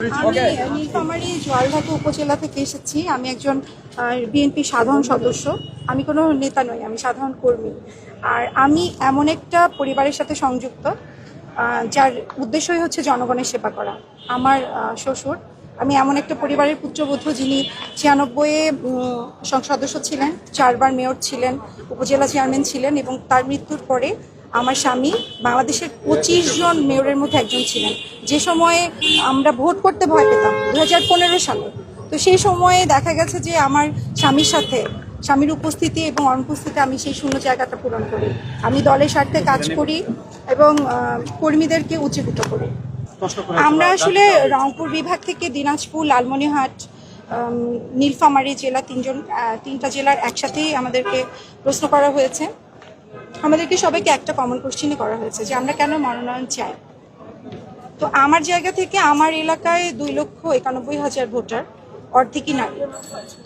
আমি নীলফামারী জলঢাকা উপজেলা থেকে এসেছি। আমি একজন বিএনপি সাধারণ সদস্য। আমি কোনো নেতা নই, আমি সাধারণ কর্মী। আর আমি এমন একটা পরিবারের সাথে সংযুক্ত যার উদ্দেশ্যই হচ্ছে জনগণের সেবা করা। আমার শ্বশুর, আমি এমন একটা পরিবারের পুত্রবধূ যিনি 96-এ সংসদ সদস্য ছিলেন, 4বার মেয়র ছিলেন, উপজেলা চেয়ারম্যান ছিলেন এবং তার মৃত্যুর পরে আমার স্বামী বাংলাদেশের 25 জন মেয়রের মধ্যে একজন ছিলেন। যে সময়ে আমরা ভোট করতে ভয় পেতাম 2015 সালে, তো সেই সময়ে দেখা গেছে যে আমার স্বামীর উপস্থিতি এবং অনুপস্থিতি আমি সেই শূন্য জায়গাটা পূরণ করি। আমি দলের স্বার্থে কাজ করি এবং কর্মীদেরকে উজ্জীবিত করি। আমরা আসলে রংপুর বিভাগ থেকে দিনাজপুর, লালমনিরহাট, নীলফামারী জেলা তিনটা জেলার একসাথেই আমাদেরকে প্রশ্ন করা হয়েছে। আমাদেরকে সবাইকে একটা কমন কোশ্চেনই করা হয়েছে যে আমরা কেন মনোনয়ন চাই। তো আমার জায়গা থেকে আমার এলাকায় 2,91,000 ভোটার, অর্ধেকই নারী।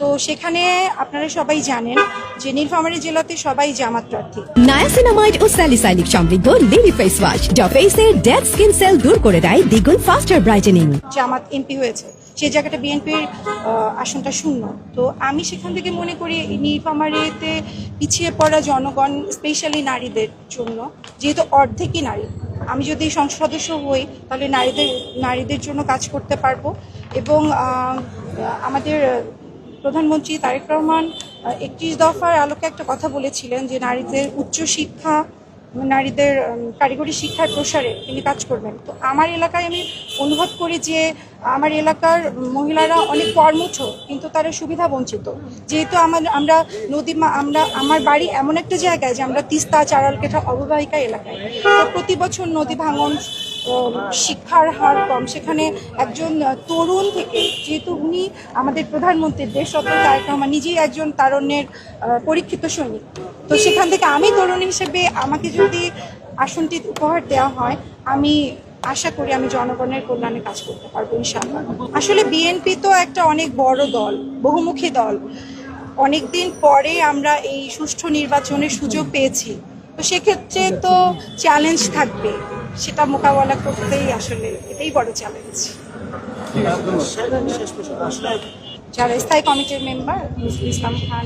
তো সেখানে আপনারা সবাই জানেন যে নীলফামারী জেলাতে সবাই জামাত প্রার্থী। নায়াসিনামাইড ও স্যালিসাইলিক সমৃদ্ধ লিলি ফেস ওয়াশ যা ফেসের ডেড স্কিন সেল দূর করে দেয় দ্বিগুণ ফাস্টার ব্রাইটেনিং। জামাত এমপি হয়েছে, সেই জায়গাটা বিএনপির আসনটা শূন্য। তো আমি সেখান থেকে মনে করি নীলফামারীতে পিছিয়ে পড়া জনগণ, স্পেশালি নারীদের জন্য, যেহেতু অর্ধেকই নারী, আমি যদি সংসদ সদস্য হই তাহলে নারীদের জন্য কাজ করতে পারবো। এবং আমাদের প্রধানমন্ত্রী তারেক রহমান 31 দফার আলোকে একটা কথা বলেছিলেন যে নারীদের উচ্চশিক্ষা, নারীদের কারিগরি শিক্ষার প্রসারে তিনি কাজ করবেন। তো আমার এলাকায় আমি অনুভব করি যে আমার এলাকার মহিলারা অনেক কর্মঠ, কিন্তু তারা সুবিধা বঞ্চিত। যেহেতু আমার বাড়ি এমন একটা জায়গায় যে আমরা তিস্তা, চারালকেঠা অববাহিকা এলাকায়, তো প্রতি বছর নদী ভাঙন, শিক্ষার হার কম। সেখানে একজন তরুণ থেকে, যেহেতু উনি আমাদের প্রধানমন্ত্রী দেশরত্ন তারেক রহমান নিজেই একজন তারুণ্যের পরীক্ষিত সৈনিক, তো সেখান থেকে আমি তরুণ হিসেবে আমাকে যদি আসনটি উপহার দেওয়া হয়, আমি আশা করি আমি জনগণের কল্যাণে কাজ করতে পারবো ইনশাআল্লাহ। আসলে বিএনপি তো একটা অনেক বড় দল, বহুমুখী দল। অনেকদিন পরে আমরা এই সুষ্ঠু নির্বাচনের সুযোগ পেয়েছি, তো সেক্ষেত্রে তো চ্যালেঞ্জ থাকবে, সেটা মোকাবেলা করতেই আসলে এটাই বড় চ্যালেঞ্জ। যারা স্থায়ী কমিটির মেম্বার, ইসলাম খান,